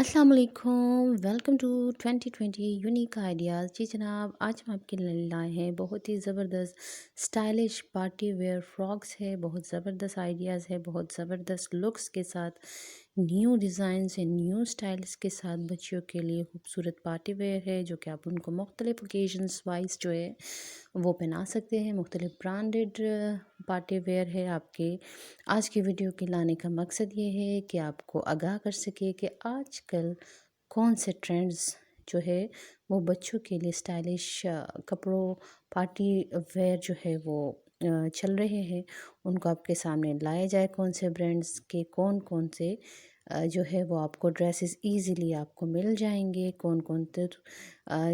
अस्सलाम वालेकुम, welcome to 2020 unique ideas. जी जनाब, आज हम आपके लिए लाए हैं बहुत ही ज़बरदस्त स्टाइलिश पार्टी वेयर फ्रॉक्स है। बहुत ज़बरदस्त आइडियाज़ है, बहुत ज़बरदस्त लुक्स के साथ, न्यू डिज़ाइंस है, न्यू स्टाइल्स के साथ बच्चियों के लिए खूबसूरत पार्टी वेयर है, जो कि आप उनको मुख्तलिफ़ ओकेजन्स वाइज जो है वो पहना सकते हैं। मुख्तलिफ़ ब्रांडेड पार्टी वेयर है। आपके आज की वीडियो के लाने का मकसद ये है कि आपको आगाह कर सके कि आजकल कौन से ट्रेंड्स जो है वो बच्चों के लिए स्टाइलिश कपड़ों पार्टी वेयर जो है वो चल रहे हैं, उनको आपके सामने लाया जाए। कौन से ब्रांड्स के कौन कौन से जो है वो आपको ड्रेसेस इजीली आपको मिल जाएंगे। कौन कौन से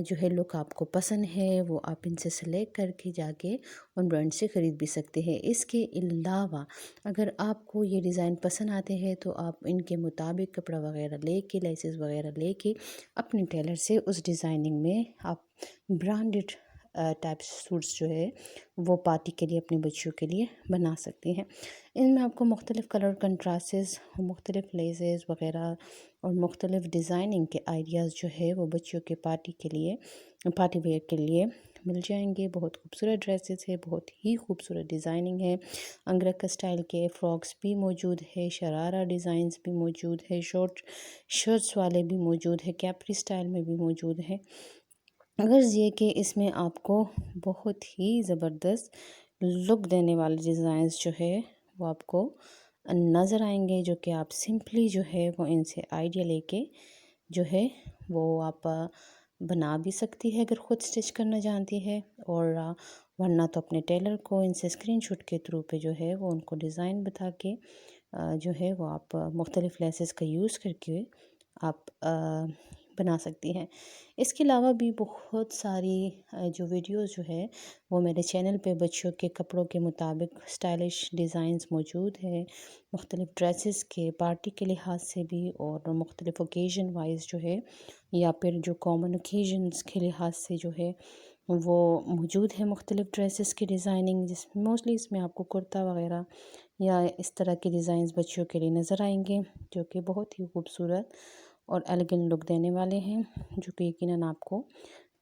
जो है लुक आपको पसंद है वो आप इनसे सेलेक्ट करके जाके उन ब्रांड से ख़रीद भी सकते हैं। इसके अलावा अगर आपको ये डिज़ाइन पसंद आते हैं तो आप इनके मुताबिक कपड़ा वगैरह लेके, लेसेस वगैरह लेके अपने टेलर से उस डिज़ाइनिंग में आप ब्रांडेड टाइप सूट्स जो है वो पार्टी के लिए अपने बच्चों के लिए बना सकते हैं। इनमें आपको मुख्तलिफ़ कलर कंट्रास्टेस, मुख्तलिफ़ लेसेस वगैरह और मुख्तलिफ़ डिज़ाइनिंग के आइडियाज़ जो है वो बच्चों के पार्टी के लिए, पार्टी वेयर के लिए मिल जाएंगे। बहुत खूबसूरत ड्रेसेस है, बहुत ही खूबसूरत डिज़ाइनिंग है। अंगरखा स्टाइल के फ्रॉक्स भी मौजूद है, शरारा डिज़ाइंस भी मौजूद है, शॉर्ट शर्ट्स वाले भी मौजूद है, कैप्री स्टाइल में भी मौजूद है। गर्ज़ ये कि इसमें आपको बहुत ही ज़बरदस्त लुक देने वाले डिज़ाइंस जो है वो आपको नज़र आएंगे, जो कि आप सिंपली जो है वो इनसे आइडिया लेके जो है वो आप बना भी सकती है अगर ख़ुद स्टिच करना जानती है, और वरना तो अपने टेलर को इनसे स्क्रीनशॉट के थ्रू पे जो है वो उनको डिज़ाइन बता के जो है वो आप मुख्तलिफ़ लेसेस का यूज़ करके आप बना सकती हैं। इसके अलावा भी बहुत सारी जो वीडियोस जो है वो मेरे चैनल पे बच्चों के कपड़ों के मुताबिक स्टाइलिश डिज़ाइंस मौजूद है, मुख्तलिफ़ ड्रेसेस के पार्टी के लिहाज से भी, और मुख्तलिफ़ ओकेजन वाइज जो है या फिर जो कॉमन ओकेजन्स के लिहाज से जो है वो मौजूद है। मुख्तलिफ़ ड्रेसेस की डिज़ाइनिंग जिसमें मोस्टली इसमें आपको कुर्ता वगैरह या इस तरह के डिज़ाइंस बच्चों के लिए नज़र आएंगे, जो कि बहुत ही खूबसूरत और एलिगेंट लुक देने वाले हैं, जो कि यकीनन आपको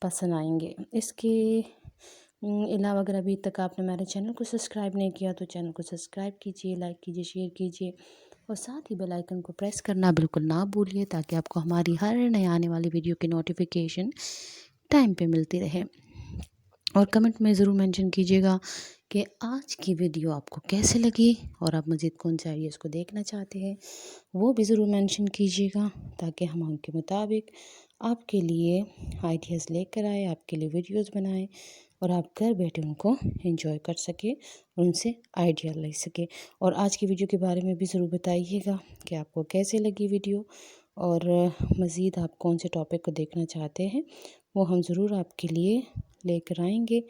पसंद आएंगे। इसके अलावा अगर अभी तक आपने मेरे चैनल को सब्सक्राइब नहीं किया तो चैनल को सब्सक्राइब कीजिए, लाइक कीजिए, शेयर कीजिए, और साथ ही बेल आइकन को प्रेस करना बिल्कुल ना भूलिए, ताकि आपको हमारी हर नए आने वाली वीडियो की नोटिफिकेशन टाइम पे मिलती रहे। और कमेंट में ज़रूर मेंशन कीजिएगा कि आज की वीडियो आपको कैसे लगी, और आप मज़ीद कौन से आइडियाज़ को देखना चाहते हैं वो भी ज़रूर मेंशन कीजिएगा, ताकि हम उनके मुताबिक आपके लिए आइडियाज़ लेकर आए, आपके लिए वीडियोस बनाएं, और आप घर बैठे उनको एंजॉय कर सके और उनसे आइडिया ले सके। और आज की वीडियो के बारे में भी ज़रूर बताइएगा कि आपको कैसे लगी वीडियो, और मज़ीद आप कौन से टॉपिक को देखना चाहते हैं वो हम ज़रूर आपके लिए लेकर आएंगे।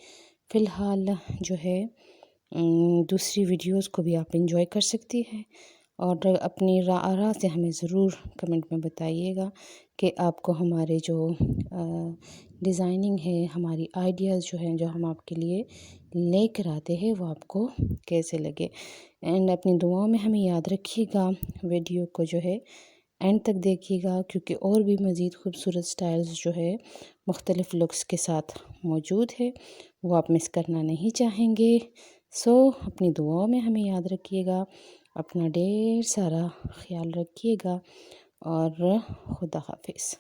फ़िलहाल जो है दूसरी वीडियोस को भी आप एंजॉय कर सकती हैं, और अपनी राय से हमें ज़रूर कमेंट में बताइएगा कि आपको हमारे जो डिज़ाइनिंग है, हमारी आइडियाज़ जो हैं जो हम आपके लिए लेकर आते हैं वो आपको कैसे लगे। एंड अपनी दुआओं में हमें याद रखिएगा, वीडियो को जो है एंड तक देखिएगा, क्योंकि और भी मज़ीद खूबसूरत स्टाइल्स जो है मुख्तलिफ़ लुक्स के साथ मौजूद है, वो आप मिस करना नहीं चाहेंगे। सो अपनी दुआओं में हमें याद रखिएगा, अपना ढेर सारा ख्याल रखिएगा, और खुदा हाफिज़।